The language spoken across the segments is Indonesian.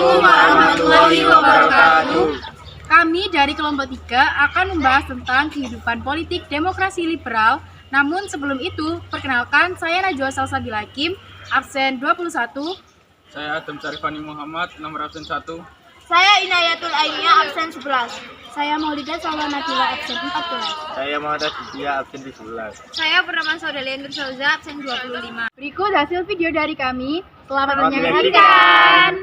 Waalaikumsalam warahmatullahi wabarakatuh. Kami dari kelompok 3 akan membahas tentang kehidupan politik demokrasi liberal. Namun sebelum itu, perkenalkan saya Najwa Salsabila Hakim, absen 21. Saya Adam Syarifani Muhammad, nomor absen 1. Saya Inayatul Ainia, absen 11. Saya Maulida Salwanatila, absen 14. Saya Muhammad Dia, absen 11. Saya Purnama Saudali Nur Sauza, absen 25. Berikut hasil video dari kami. Selamat Selamat menyaksikan.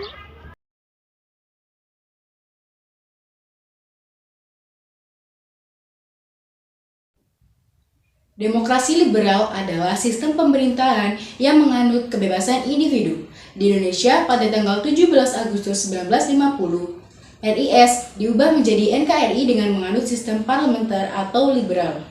Demokrasi liberal adalah sistem pemerintahan yang menganut kebebasan individu. Di Indonesia pada tanggal 17 Agustus 1950, RIS diubah menjadi NKRI dengan menganut sistem parlementer atau liberal.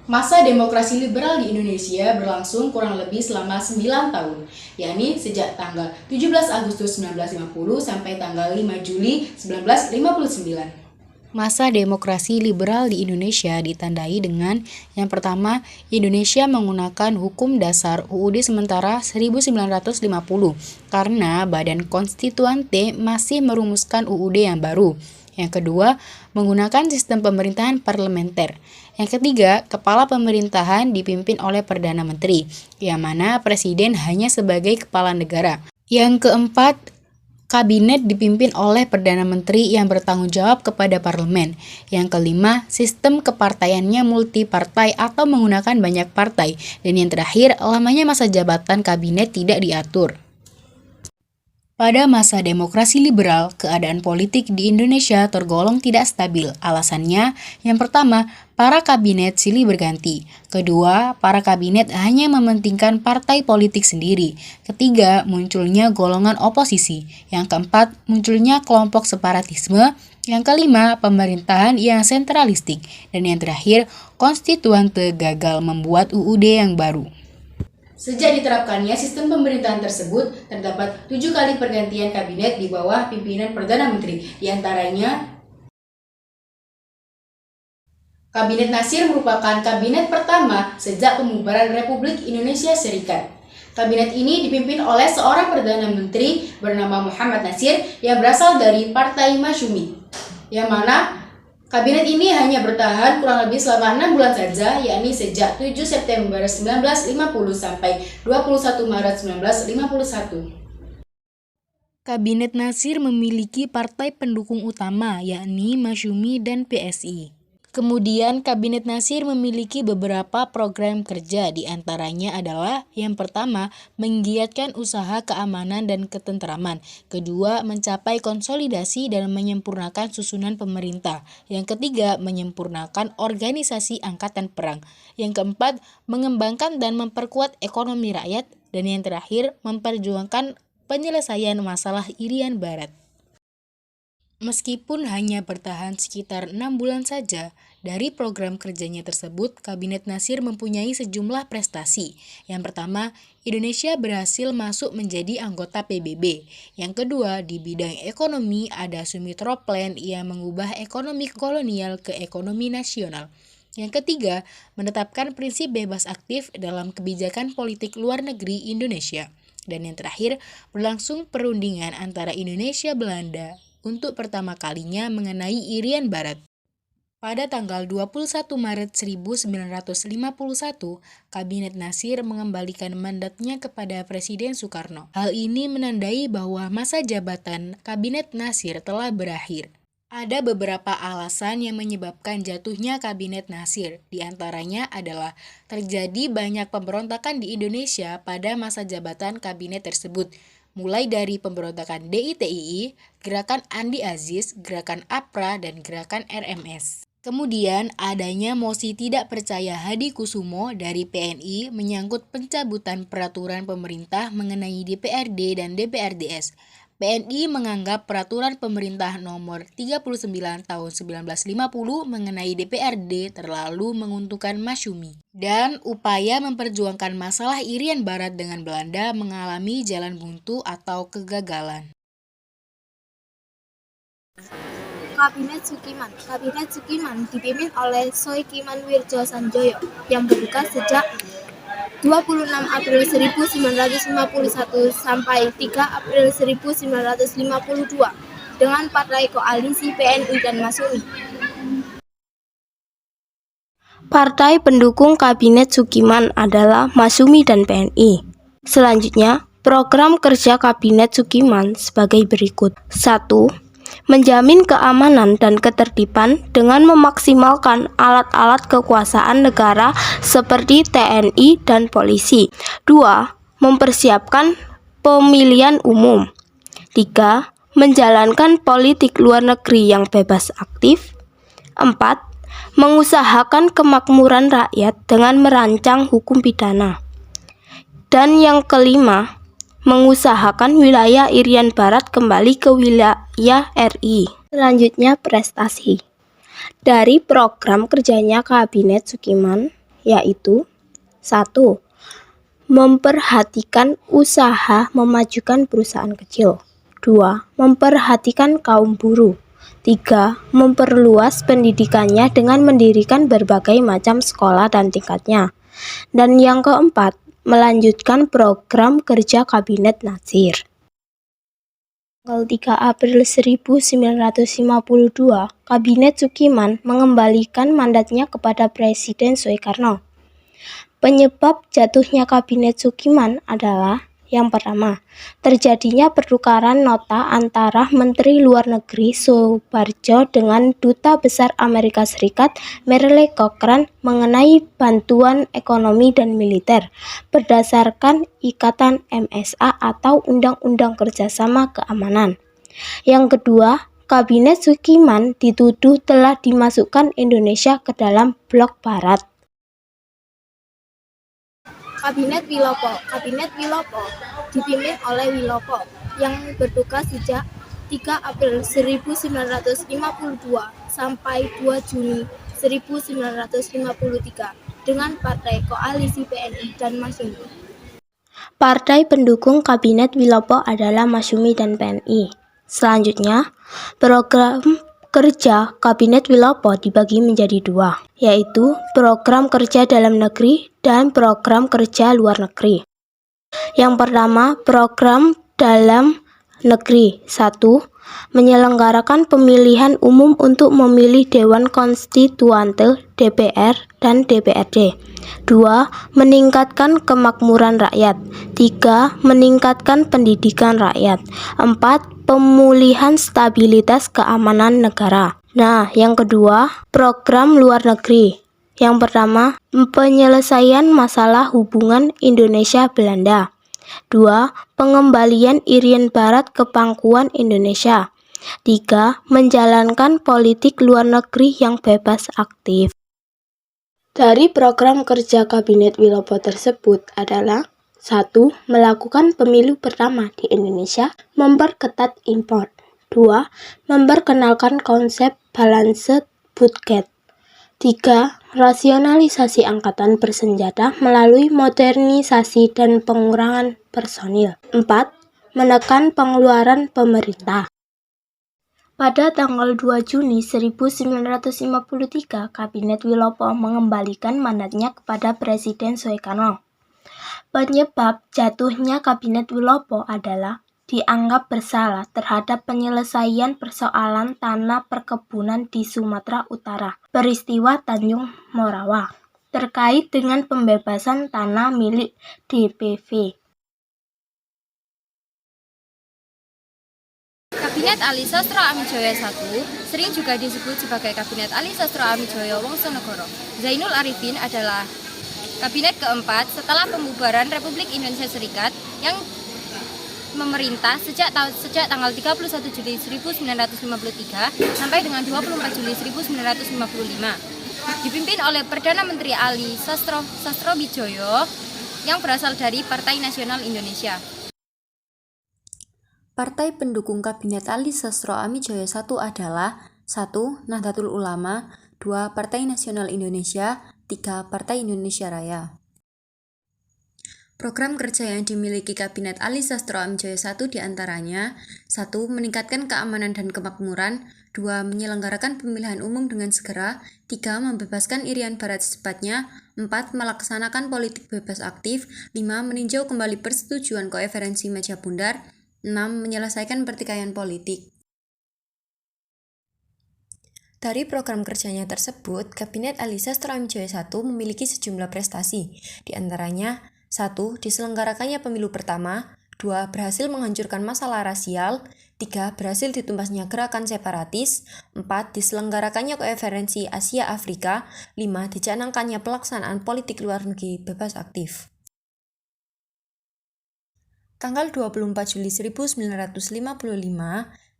Masa demokrasi liberal di Indonesia berlangsung kurang lebih selama 9 tahun, yakni sejak tanggal 17 Agustus 1950 sampai tanggal 5 Juli 1959. Masa demokrasi liberal di Indonesia ditandai dengan yang pertama, Indonesia menggunakan hukum dasar UUD sementara 1950 karena Badan Konstituante masih merumuskan UUD yang baru. Yang kedua, menggunakan sistem pemerintahan parlementer. Yang ketiga, kepala pemerintahan dipimpin oleh Perdana Menteri, yang mana presiden hanya sebagai kepala negara. Yang keempat, Kabinet dipimpin oleh Perdana Menteri yang bertanggung jawab kepada parlemen. Yang kelima, sistem kepartaiannya multipartai atau menggunakan banyak partai. Dan yang terakhir, lamanya masa jabatan kabinet tidak diatur. Pada masa demokrasi liberal, keadaan politik di Indonesia tergolong tidak stabil. Alasannya, yang pertama, para kabinet silih berganti. Kedua, para kabinet hanya mementingkan partai politik sendiri. Ketiga, munculnya golongan oposisi. Yang keempat, munculnya kelompok separatisme. Yang kelima, pemerintahan yang sentralistik. Dan yang terakhir, konstituante gagal membuat UUD yang baru. Sejak diterapkannya sistem pemerintahan tersebut, terdapat 7 kali pergantian kabinet di bawah pimpinan Perdana Menteri. Di antaranya, Kabinet Nasir merupakan kabinet pertama sejak pembubaran Republik Indonesia Serikat. Kabinet ini dipimpin oleh seorang Perdana Menteri bernama Muhammad Nasir yang berasal dari Partai Masyumi, yang mana kabinet ini hanya bertahan kurang lebih selama 6 bulan saja, yakni sejak 7 September 1950 sampai 21 Maret 1951. Kabinet Nasir memiliki partai pendukung utama, yakni Masyumi dan PSI. Kemudian Kabinet Nasir memiliki beberapa program kerja, di antaranya adalah yang pertama, menggiatkan usaha keamanan dan ketentraman. Kedua, mencapai konsolidasi dan menyempurnakan susunan pemerintah. Yang ketiga, menyempurnakan organisasi angkatan perang. Yang keempat, mengembangkan dan memperkuat ekonomi rakyat. Dan yang terakhir, memperjuangkan penyelesaian masalah Irian Barat. Meskipun hanya bertahan sekitar 6 bulan saja, dari program kerjanya tersebut, Kabinet Nasir mempunyai sejumlah prestasi. Yang pertama, Indonesia berhasil masuk menjadi anggota PBB. Yang kedua, di bidang ekonomi ada Sumitra Plan yang mengubah ekonomi kolonial ke ekonomi nasional. Yang ketiga, menetapkan prinsip bebas aktif dalam kebijakan politik luar negeri Indonesia. Dan yang terakhir, berlangsung perundingan antara Indonesia-Belanda untuk pertama kalinya mengenai Irian Barat. Pada tanggal 21 Maret 1951, Kabinet Nasir mengembalikan mandatnya kepada Presiden Soekarno. Hal ini menandai bahwa masa jabatan Kabinet Nasir telah berakhir. Ada beberapa alasan yang menyebabkan jatuhnya Kabinet Nasir. Di antaranya adalah terjadi banyak pemberontakan di Indonesia pada masa jabatan kabinet tersebut, mulai dari pemberontakan DITII, Gerakan Andi Aziz, Gerakan APRA, dan Gerakan RMS. Kemudian adanya mosi tidak percaya Hadi Kusumo dari PNI menyangkut pencabutan peraturan pemerintah mengenai DPRD dan DPRDS. PNI menganggap peraturan pemerintah nomor 39 tahun 1950 mengenai DPRD terlalu menguntungkan Masyumi. Dan upaya memperjuangkan masalah Irian Barat dengan Belanda mengalami jalan buntu atau kegagalan. Kabinet Sukiman dipimpin oleh Soekiman Wirjoatsojo yang bertugas sejak 26 April 1951 sampai 3 April 1952 dengan Partai Koalisi PNI dan Masyumi. Partai pendukung Kabinet Sukiman adalah Masyumi dan PNI. Selanjutnya, program kerja Kabinet Sukiman sebagai berikut. 1. Menjamin keamanan dan ketertiban dengan memaksimalkan alat-alat kekuasaan negara seperti TNI dan polisi. 2. Mempersiapkan pemilihan umum. 3. Menjalankan politik luar negeri yang bebas aktif. 4. Mengusahakan kemakmuran rakyat dengan merancang hukum pidana. Dan yang kelima, mengusahakan wilayah Irian Barat kembali ke wilayah RI. Selanjutnya prestasi. Dari program kerjanya Kabinet Sukiman yaitu 1. Memperhatikan usaha memajukan perusahaan kecil. 2. Memperhatikan kaum buruh. 3. Memperluas pendidikannya dengan mendirikan berbagai macam sekolah dan tingkatnya. Dan yang keempat, melanjutkan program kerja Kabinet Nazir. Tanggal 3 April 1952, Kabinet Sukiman mengembalikan mandatnya kepada Presiden Soekarno. Penyebab jatuhnya Kabinet Sukiman adalah yang pertama, terjadinya pertukaran nota antara Menteri Luar Negeri Soebarjo dengan Duta Besar Amerika Serikat Merle Cochrane mengenai bantuan ekonomi dan militer berdasarkan Ikatan MSA atau Undang-Undang Kerjasama Keamanan. Yang kedua, Kabinet Sukiman dituduh telah dimasukkan Indonesia ke dalam blok Barat. Kabinet Wilopo dipimpin oleh Wilopo yang bertugas sejak 3 April 1952 sampai 2 Juni 1953 dengan Partai Koalisi PNI dan Masyumi. Partai pendukung Kabinet Wilopo adalah Masyumi dan PNI. Selanjutnya, program kerja Kabinet Wilopo dibagi menjadi dua, yaitu program kerja dalam negeri dan program kerja luar negeri. Yang pertama, program dalam negeri. 1. Menyelenggarakan pemilihan umum untuk memilih Dewan Konstituante, DPR, dan DPRD. 2. Meningkatkan kemakmuran rakyat. 3. Meningkatkan pendidikan rakyat. 4. Pemulihan stabilitas keamanan negara. Nah, yang kedua, program luar negeri. Yang pertama, penyelesaian masalah hubungan Indonesia-Belanda. 2. Pengembalian Irian Barat ke pangkuan Indonesia. 3. Menjalankan politik luar negeri yang bebas aktif. Dari program kerja Kabinet Wilopo tersebut adalah 1. Melakukan pemilu pertama di Indonesia, memperketat impor. 2. Memperkenalkan konsep balanced budget. 3. Rasionalisasi angkatan bersenjata melalui modernisasi dan pengurangan personil. 4. Menekan pengeluaran pemerintah. Pada tanggal 2 Juni 1953, Kabinet Wilopo mengembalikan mandatnya kepada Presiden Soekarno. Penyebab jatuhnya Kabinet Wilopo adalah dianggap bersalah terhadap penyelesaian persoalan tanah perkebunan di Sumatera Utara, peristiwa Tanjung Morawa, terkait dengan pembebasan tanah milik DPV. Kabinet Ali Sastro Amijoyo I sering juga disebut sebagai Kabinet Ali Sastro Amijoyo Wongsonegoro. Zainul Arifin adalah kabinet keempat setelah pembubaran Republik Indonesia Serikat yang memerintah sejak tanggal 31 Juli 1953 sampai dengan 24 Juli 1955. Dipimpin oleh Perdana Menteri Ali Sastrovijaya yang berasal dari Partai Nasional Indonesia. Partai pendukung Kabinet Ali Sastro Amijoyo I adalah 1. Nahdlatul Ulama, 2. Partai Nasional Indonesia, 3. Partai Indonesia Raya. Program kerja yang dimiliki Kabinet Ali Sastro Amijoyo I diantaranya 1. Meningkatkan keamanan dan kemakmuran, 2. Menyelenggarakan pemilihan umum dengan segera, 3. Membebaskan Irian Barat secepatnya, 4. Melaksanakan politik bebas aktif. 5. Meninjau kembali persetujuan koeferensi meja bundar. 6. Menyelesaikan pertikaian politik. Dari program kerjanya tersebut, Kabinet Ali Sastro Amijoyo I memiliki sejumlah prestasi, di antaranya 1. Diselenggarakannya pemilu pertama. 2. Berhasil menghancurkan masalah rasial. 3. Berhasil ditumbasnya gerakan separatis. 4. Diselenggarakannya koeferensi Asia-Afrika. 5. Dicanangkannya pelaksanaan politik luar negeri bebas aktif. Tanggal 24 Juli 1955,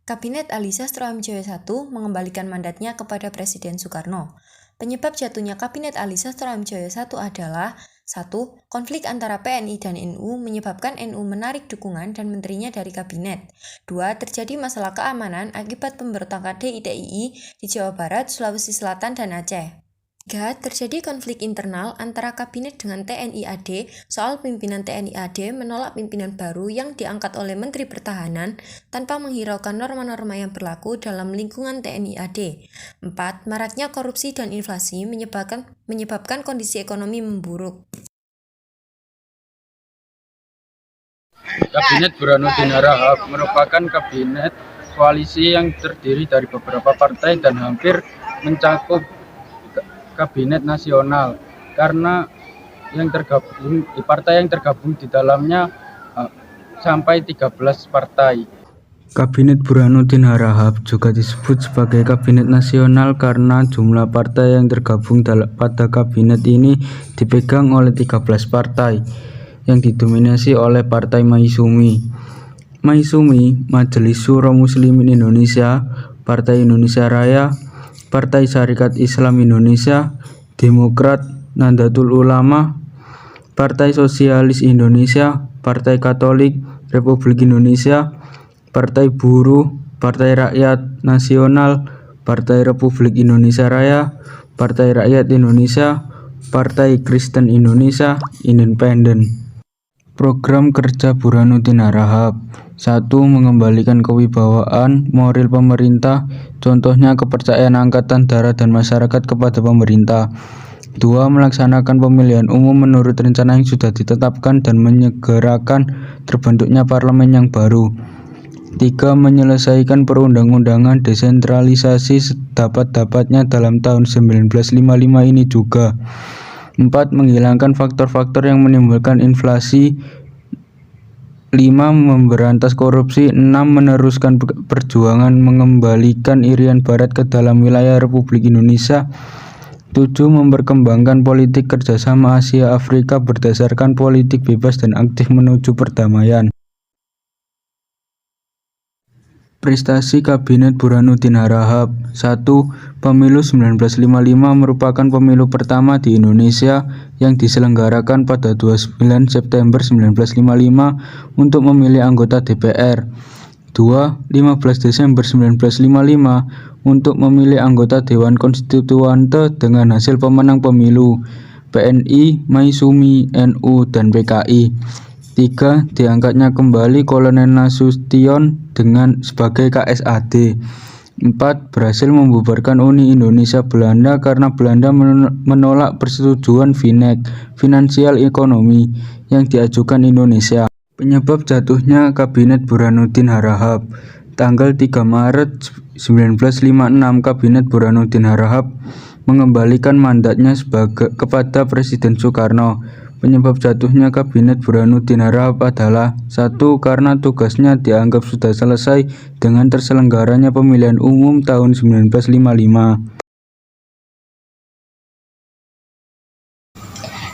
Kabinet Ali Sastro Amijoyo I mengembalikan mandatnya kepada Presiden Soekarno. Penyebab jatuhnya Kabinet Ali Sastro Amijoyo I adalah 1. Konflik antara PNI dan NU menyebabkan NU menarik dukungan dan menterinya dari kabinet. 2. Terjadi masalah keamanan akibat pemberontakan DITII di Jawa Barat, Sulawesi Selatan, dan Aceh. 3. Terjadi konflik internal antara kabinet dengan TNI AD soal pimpinan TNI AD menolak pimpinan baru yang diangkat oleh Menteri Pertahanan tanpa menghiraukan norma-norma yang berlaku dalam lingkungan TNI AD. 4. Maraknya korupsi dan inflasi menyebabkan kondisi ekonomi memburuk. Kabinet Burhanuddin Harahap merupakan kabinet koalisi yang terdiri dari beberapa partai dan hampir mencakup kabinet nasional, karena partai yang tergabung di dalamnya sampai 13 partai. Kabinet Burhanuddin Harahap juga disebut sebagai kabinet nasional karena jumlah partai yang tergabung pada kabinet ini dipegang oleh 13 partai yang didominasi oleh Partai Maisumi, Majelis Syuro Muslimin Indonesia, Partai Indonesia Raya, Partai Syarikat Islam Indonesia, Demokrat, Nahdlatul Ulama, Partai Sosialis Indonesia, Partai Katolik Republik Indonesia, Partai Buruh, Partai Rakyat Nasional, Partai Republik Indonesia Raya, Partai Rakyat Indonesia, Partai Kristen Indonesia, Independen. Program kerja Burhanuddin Harahap. 1. Mengembalikan kewibawaan moral pemerintah, contohnya kepercayaan angkatan darat dan masyarakat kepada pemerintah. 2. Melaksanakan pemilihan umum menurut rencana yang sudah ditetapkan dan menyegerakan terbentuknya parlemen yang baru. 3. Menyelesaikan perundang-undangan desentralisasi sedapat-dapatnya dalam tahun 1955 ini juga. 4. Menghilangkan faktor-faktor yang menimbulkan inflasi. 5. Memberantas korupsi. 6. Meneruskan perjuangan mengembalikan Irian Barat ke dalam wilayah Republik Indonesia. 7. Memperkembangkan politik kerjasama Asia Afrika berdasarkan politik bebas dan aktif menuju perdamaian. Prestasi Kabinet Burhanuddin Harahap. 1. Pemilu 1955 merupakan pemilu pertama di Indonesia yang diselenggarakan pada 29 September 1955 untuk memilih anggota DPR. 2. 15 Desember 1955 untuk memilih anggota Dewan Konstituante dengan hasil pemenang pemilu PNI, Maisumi, NU, dan PKI. 3. Diangkatnya kembali Kolonel Nasution sebagai KSAD. 4. Berhasil membubarkan Uni Indonesia Belanda karena Belanda menolak persetujuan finansial ekonomi yang diajukan Indonesia. Penyebab jatuhnya Kabinet Burhanuddin Harahap. Tanggal 3 Maret 1956, Kabinet Burhanuddin Harahap mengembalikan mandatnya kepada Presiden Soekarno. Penyebab jatuhnya Kabinet Burhanuddin Harahap adalah 1. Karena tugasnya dianggap sudah selesai dengan terselenggaranya pemilihan umum tahun 1955.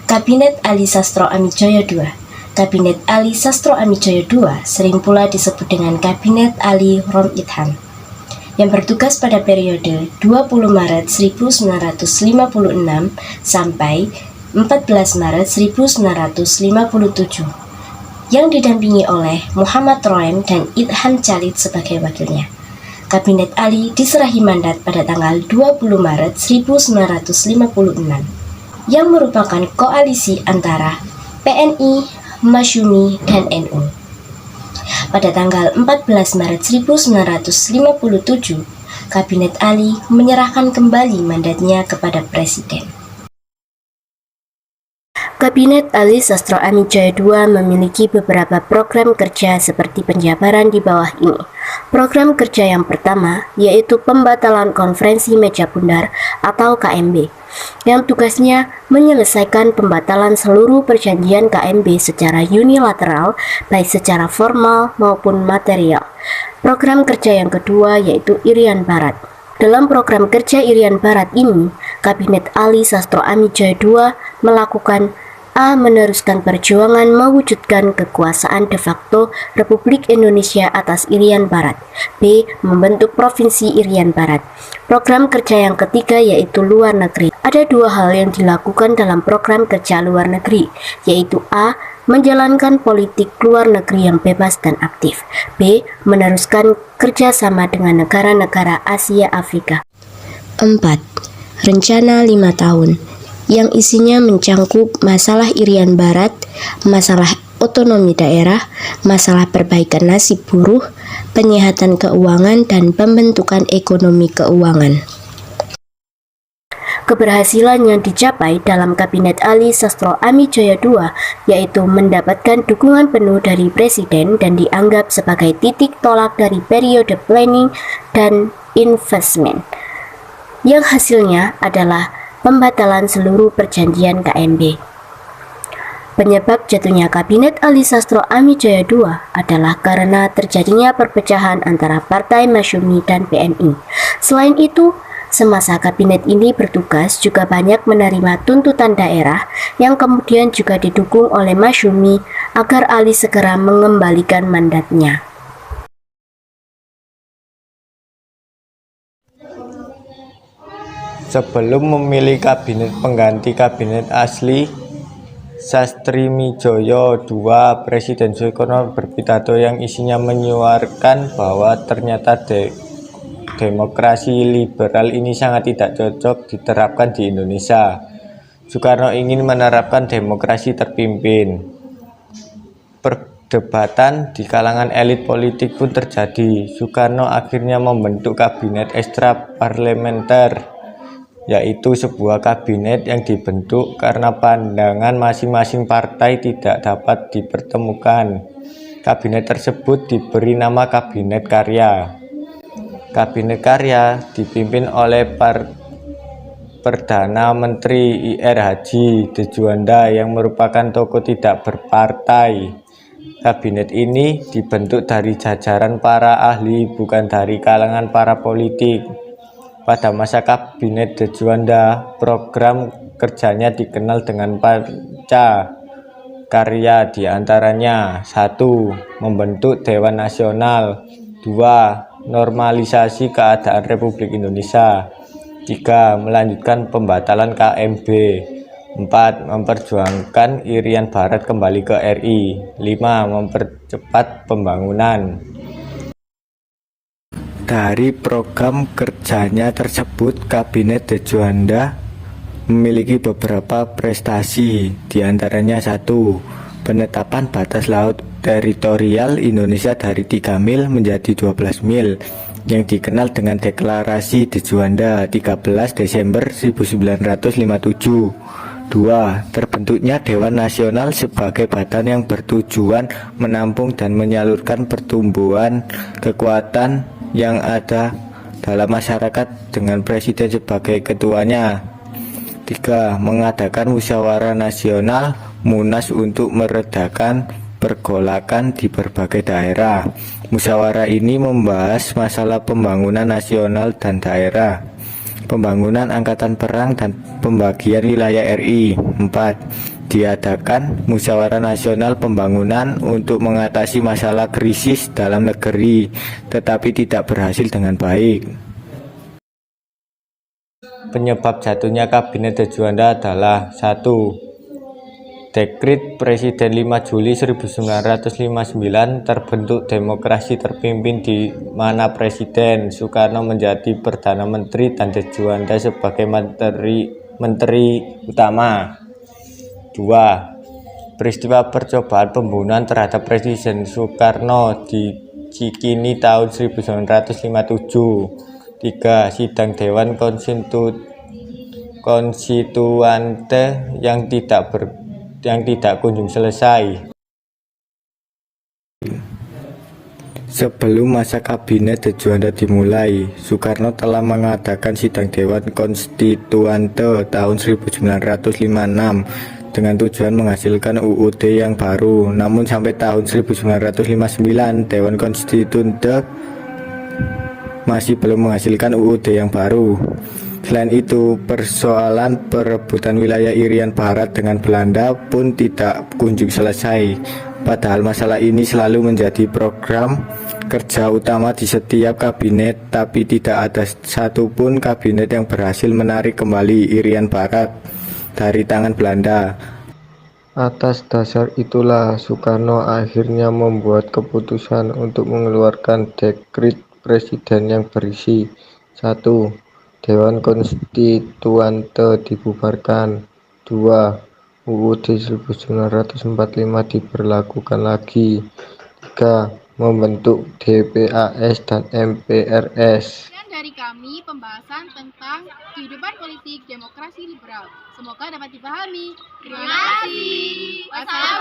Kabinet Ali Sastro Amijoyo II. Kabinet Ali Sastro Amijoyo II sering pula disebut dengan Kabinet Ali Rom-Idham, yang bertugas pada periode 20 Maret 1956 sampai 14 Maret 1957, yang didampingi oleh Muhammad Roem dan Idham Khalid sebagai wakilnya. Kabinet Ali diserahi mandat pada tanggal 20 Maret 1956, yang merupakan koalisi antara PNI, Masyumi, dan NU. Pada tanggal 14 Maret 1957, Kabinet Ali menyerahkan kembali mandatnya kepada Presiden. Kabinet Ali Sastro Amijaya II memiliki beberapa program kerja seperti penjabaran di bawah ini. Program kerja yang pertama yaitu pembatalan konferensi meja bundar atau KMB, yang tugasnya menyelesaikan pembatalan seluruh perjanjian KMB secara unilateral, baik secara formal maupun material. Program kerja yang kedua yaitu Irian Barat. Dalam program kerja Irian Barat ini, Kabinet Ali Sastro Amijaya II melakukan A. Meneruskan perjuangan mewujudkan kekuasaan de facto Republik Indonesia atas Irian Barat. B. Membentuk Provinsi Irian Barat. Program kerja yang ketiga yaitu luar negeri. Ada dua hal yang dilakukan dalam program kerja luar negeri, yaitu A. Menjalankan politik luar negeri yang bebas dan aktif. B. Meneruskan kerjasama dengan negara-negara Asia Afrika. 4. Rencana 5 tahun yang isinya mencangkup masalah Irian Barat, masalah otonomi daerah, masalah perbaikan nasib buruh, penyehatan keuangan, dan pembentukan ekonomi keuangan. Keberhasilan yang dicapai dalam Kabinet Ali Sastro Amijaya II yaitu mendapatkan dukungan penuh dari Presiden dan dianggap sebagai titik tolak dari periode planning dan investment, yang hasilnya adalah pembatalan seluruh perjanjian KMB. Penyebab jatuhnya Kabinet Ali Sastro Amijaya II adalah karena terjadinya perpecahan antara Partai Masyumi dan PNI. Selain itu, semasa kabinet ini bertugas juga banyak menerima tuntutan daerah yang kemudian juga didukung oleh Masyumi agar Ali segera mengembalikan mandatnya. Sebelum memilih kabinet pengganti kabinet asli Sastrimijaya II, Presiden Soekarno berpidato yang isinya menyuarakan bahwa ternyata demokrasi liberal ini sangat tidak cocok diterapkan di Indonesia. Soekarno ingin menerapkan demokrasi terpimpin. Perdebatan di kalangan elit politik pun terjadi. Soekarno akhirnya membentuk kabinet ekstra parlementer, yaitu sebuah kabinet yang dibentuk karena pandangan masing-masing partai tidak dapat dipertemukan. Kabinet tersebut diberi nama Kabinet Karya. Kabinet Karya dipimpin oleh Perdana Menteri IR Haji Dejuanda yang merupakan tokoh tidak berpartai. Kabinet ini dibentuk dari jajaran para ahli, bukan dari kalangan para politik. Pada masa Kabinet Dejuanda, program kerjanya dikenal dengan panca karya, diantaranya 1. Membentuk Dewan Nasional, 2. Normalisasi keadaan Republik Indonesia, 3. Melanjutkan pembatalan KMB, 4. Memperjuangkan Irian Barat kembali ke RI, 5. Mempercepat pembangunan. Dari program kerjanya tersebut, Kabinet Dejuanda memiliki beberapa prestasi, diantaranya 1. Penetapan batas laut teritorial Indonesia dari 3 mil menjadi 12 mil, yang dikenal dengan Deklarasi Dejuanda 13 Desember 1957. 2. Terbentuknya Dewan Nasional sebagai badan yang bertujuan menampung dan menyalurkan pertumbuhan kekuatan yang ada dalam masyarakat dengan Presiden sebagai ketuanya. 3. Mengadakan musyawarah nasional Munas untuk meredakan pergolakan di berbagai daerah. Musyawarah ini membahas masalah pembangunan nasional dan daerah, pembangunan angkatan perang, dan pembagian wilayah RI. 4. Diadakan musyawarah nasional pembangunan untuk mengatasi masalah krisis dalam negeri, tetapi tidak berhasil dengan baik. Penyebab jatuhnya Kabinet Dejuanda adalah 1. Dekret Presiden 5 Juli 1959 terbentuk demokrasi terpimpin di mana Presiden Soekarno menjadi Perdana Menteri dan Dejuanda sebagai Menteri Utama. 2. Peristiwa percobaan pembunuhan terhadap Presiden Soekarno di Cikini tahun 1957. 3. Sidang Dewan Konstituante yang tidak yang tidak kunjung selesai. Sebelum masa kabinet Juanda dimulai, Soekarno telah mengadakan sidang Dewan Konstituante tahun 1956 dengan tujuan menghasilkan UUD yang baru. Namun sampai tahun 1959, Dewan Konstituante masih belum menghasilkan UUD yang baru. Selain itu, persoalan perebutan wilayah Irian Barat dengan Belanda pun tidak kunjung selesai. Padahal masalah ini selalu menjadi program kerja utama di setiap kabinet, tapi tidak ada satupun kabinet yang berhasil menarik kembali Irian Barat dari tangan Belanda. Atas dasar itulah Soekarno akhirnya membuat keputusan untuk mengeluarkan dekret presiden yang berisi 1. Dewan Konstituante dibubarkan. 2. UUD 1945 diberlakukan lagi. 3. Membentuk DPAS dan MPRS. Sekian dari kami pembahasan tentang kehidupan politik demokrasi liberal. Semoga dapat dipahami. Terima kasih. Wassalamualaikum.